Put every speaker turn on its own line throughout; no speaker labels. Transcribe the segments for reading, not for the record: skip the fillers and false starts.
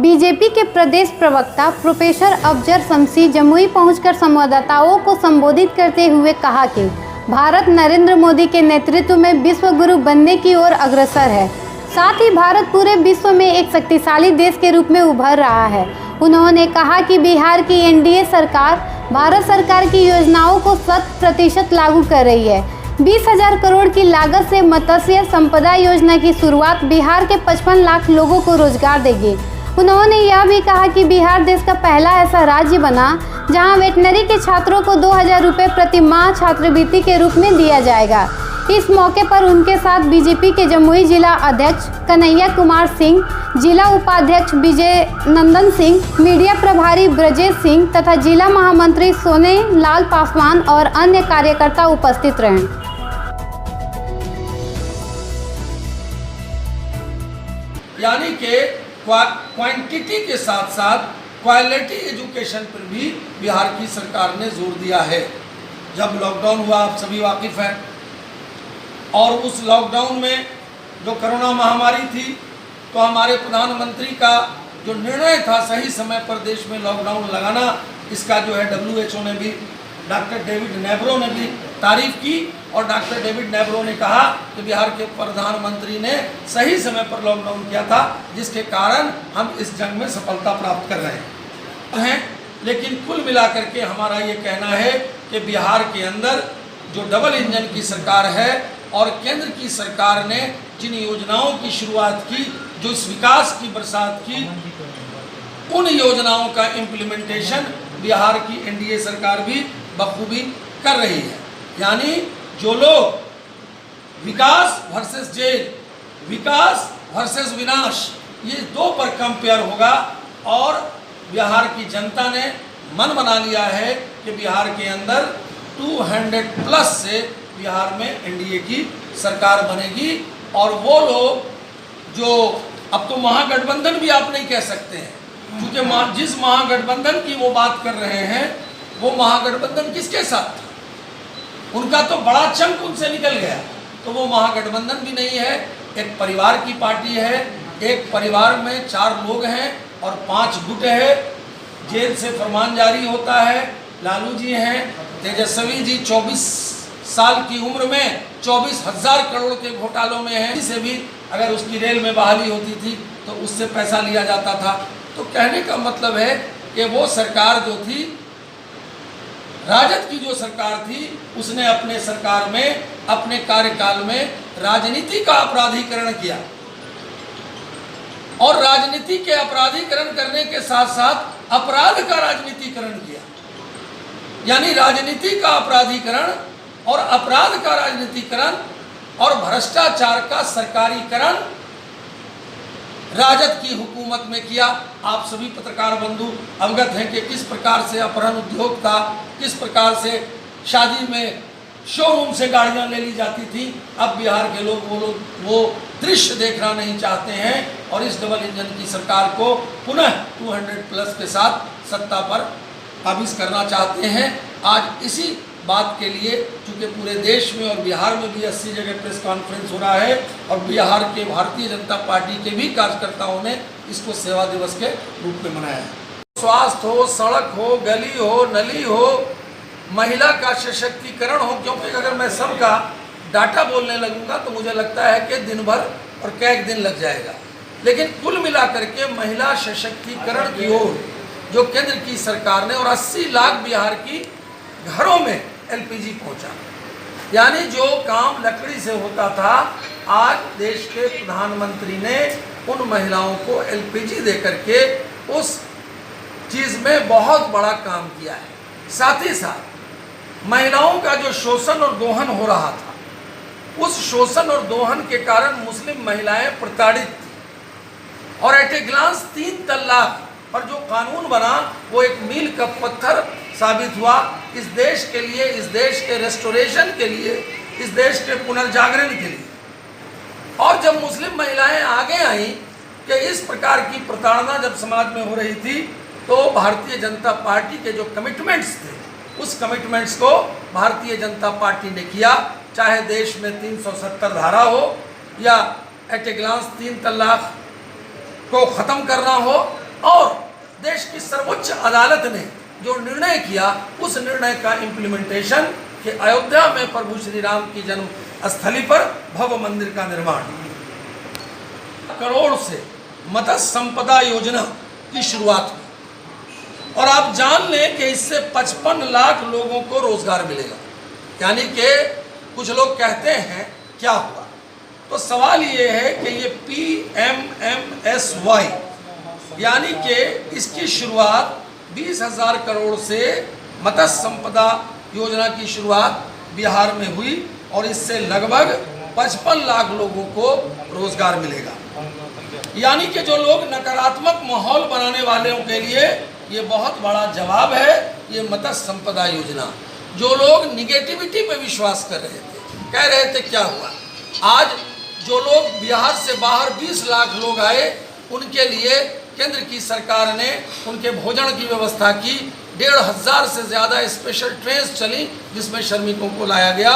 BJP के प्रदेश प्रवक्ता professor Afzal Shamsi Jamui पहुंचकर संवाददाताओं को संबोधित करते हुए कहा कि भारत नरेंद्र मोदी के नेतृत्व में विश्व गुरु बनने की ओर अग्रसर है। साथ ही भारत पूरे विश्व में एक शक्तिशाली देश के रूप में उभर रहा है। उन्होंने कहा कि बिहार की एनडीए सरकार भारत सरकार की योजनाओं को 100% लागू कर रही है। 20,000 करोड़ की लागत से मत्स्य संपदा योजना की शुरुआत बिहार के 55 लाख लोगों को रोजगार देगी। उन्होंने यह भी कहा कि बिहार देश का पहला ऐसा राज्य बना जहां वेटनरी के छात्रों को 2,000 रुपये प्रति माह छात्रवृत्ति के रूप में दिया जाएगा। इस मौके पर उनके साथ बीजेपी के जमुई जिला अध्यक्ष कन्हैया कुमार सिंह, जिला उपाध्यक्ष विजय नंदन सिंह, मीडिया प्रभारी ब्रजेश सिंह तथा जिला महामंत्री सोने लाल पासवान और अन्य कार्यकर्ता उपस्थित रहे।
यानी कि क्वांटिटी के साथ साथ क्वालिटी एजुकेशन पर भी बिहार की सरकार ने जोर दिया है। जब लॉकडाउन हुआ, आप सभी वाकिफ़ हैं, और उस लॉकडाउन में जो कोरोना महामारी थी, तो हमारे प्रधानमंत्री का जो निर्णय था सही समय पर देश में लॉकडाउन लगाना, इसका जो है WHO ने भी, डॉक्टर डेविड नैब्रो ने भी तारीफ की। और डॉक्टर डेविड नैब्रो ने कहा कि बिहार के प्रधानमंत्री ने सही समय पर लॉकडाउन किया था, जिसके कारण हम इस जंग में सफलता प्राप्त कर रहे हैं। लेकिन कुल मिलाकर के हमारा ये कहना है कि बिहार के अंदर जो डबल इंजन की सरकार है और केंद्र की सरकार ने जिन योजनाओं की शुरुआत की, जो इस विकास की बरसात की, उन योजनाओं का इम्प्लीमेंटेशन बिहार की एनडीए सरकार भी बखूबी कर रही है। यानी जो लोग विकास वर्सेस जेल, विकास वर्सेस विनाश, ये दो पर कंपेयर होगा। और बिहार की जनता ने मन बना लिया है कि बिहार के अंदर 200+ से बिहार में एनडीए की सरकार बनेगी। और वो लोग जो अब तो महागठबंधन भी आप नहीं कह सकते हैं, क्योंकि जिस महागठबंधन की वो बात कर रहे हैं, वो महागठबंधन किसके साथ, उनका तो बड़ा चंक उनसे निकल गया। तो वो महागठबंधन भी नहीं है, एक परिवार की पार्टी है। एक परिवार में 4 लोग हैं और 5 गुट है। जेल से फरमान जारी होता है। लालू जी हैं, तेजस्वी जी 24 साल की उम्र में 24,000 करोड़ के घोटालों में हैं। इससे भी अगर उसकी रेल में बहाली होती थी तो उससे पैसा लिया जाता था। तो कहने का मतलब है कि वो सरकार जो थी, राजद की जो सरकार थी, उसने अपने सरकार में, अपने कार्यकाल में राजनीति का अपराधीकरण किया। और राजनीति के अपराधीकरण करने के साथ साथ अपराध का राजनीतिकरण किया। यानी राजनीति का अपराधीकरण और अपराध का राजनीतिकरण और भ्रष्टाचार का सरकारीकरण राजद की हुकूमत में किया। आप सभी पत्रकार बंधु अवगत हैं कि किस प्रकार से अपहरण उद्योग था, किस प्रकार से शादी में शोरूम से गाड़ियां ले ली जाती थी। अब बिहार के लोग वो दृश्य देखना नहीं चाहते हैं और इस डबल इंजन की सरकार को पुनः 200+ के साथ सत्ता पर काबिज करना चाहते हैं। आज इसी बात के लिए, चूँकि पूरे देश में और बिहार में भी 80 जगह प्रेस कॉन्फ्रेंस हो रहा है और बिहार के भारतीय जनता पार्टी के भी कार्यकर्ताओं ने इसको सेवा दिवस के रूप में मनाया है। स्वास्थ्य हो, सड़क हो, गली हो, नली हो, महिला का सशक्तिकरण हो, क्योंकि अगर मैं सबका डाटा बोलने लगूंगा तो मुझे लगता है कि दिन भर और कैक दिन लग जाएगा। लेकिन कुल मिलाकर के महिला सशक्तिकरण की ओर जो केंद्र की सरकार ने, और 80 लाख बिहार की घरों में एलपीजी पहुंचा। यानी जो काम लकड़ी से होता था, आज देश के प्रधानमंत्री ने उन महिलाओं को एलपीजी देकर के उस चीज़ में बहुत बड़ा काम किया है। साथ ही साथ महिलाओं का जो शोषण और दोहन हो रहा था, उस शोषण और दोहन के कारण मुस्लिम महिलाएं प्रताड़ित थी। और एट ए ग्लांस 3 तलाक पर जो कानून बना, वो एक मील का पत्थर साबित हुआ इस देश के लिए, इस देश के रेस्टोरेशन के लिए, इस देश के पुनर्जागरण के लिए। और जब मुस्लिम महिलाएं आगे आईं कि इस प्रकार की प्रताड़ना जब समाज में हो रही थी, तो भारतीय जनता पार्टी के जो कमिटमेंट्स थे, उस कमिटमेंट्स को भारतीय जनता पार्टी ने किया। चाहे देश में 370 धारा हो या एट ए ग्लांस 3 तलाक को ख़त्म करना हो, और देश की सर्वोच्च अदालत ने जो निर्णय किया उस निर्णय का इम्प्लीमेंटेशन कि अयोध्या में प्रभु श्री राम की जन्म स्थली पर भव्य मंदिर का निर्माण, करोड़ से मत्स्य संपदा योजना की शुरुआत हुई और आप जान लें कि इससे 55 लाख लोगों को रोजगार मिलेगा। यानी कि कुछ लोग कहते हैं क्या हुआ, तो सवाल ये है कि ये PMMSY यानी कि इसकी शुरुआत 20,000 करोड़ से मत्स्य संपदा योजना की शुरुआत बिहार में हुई और इससे लगभग 55 लाख लोगों को रोजगार मिलेगा। यानी कि जो लोग नकारात्मक माहौल बनाने वालों के लिए ये बहुत बड़ा जवाब है ये मत्स्य संपदा योजना। जो लोग निगेटिविटी पे विश्वास कर रहे थे, कह रहे थे क्या हुआ, आज जो लोग बिहार से बाहर 20 लाख लोग आए उनके लिए केंद्र की सरकार ने उनके भोजन की व्यवस्था की। 1,500 से ज़्यादा स्पेशल ट्रेन चली जिसमें श्रमिकों को लाया गया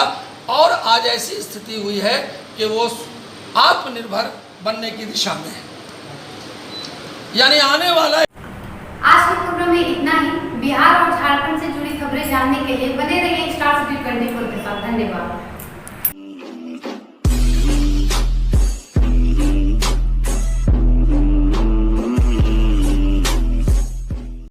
और आज ऐसी स्थिति हुई है कि वो आत्मनिर्भर बनने की दिशा में है। यानी आने वाला
आज की खबरों में इतना ही। बिहार और झारखंड से जुड़ी खबरें जानने के लिए बने रहिए स्टार सिटी 24 के साथ। धन्यवाद।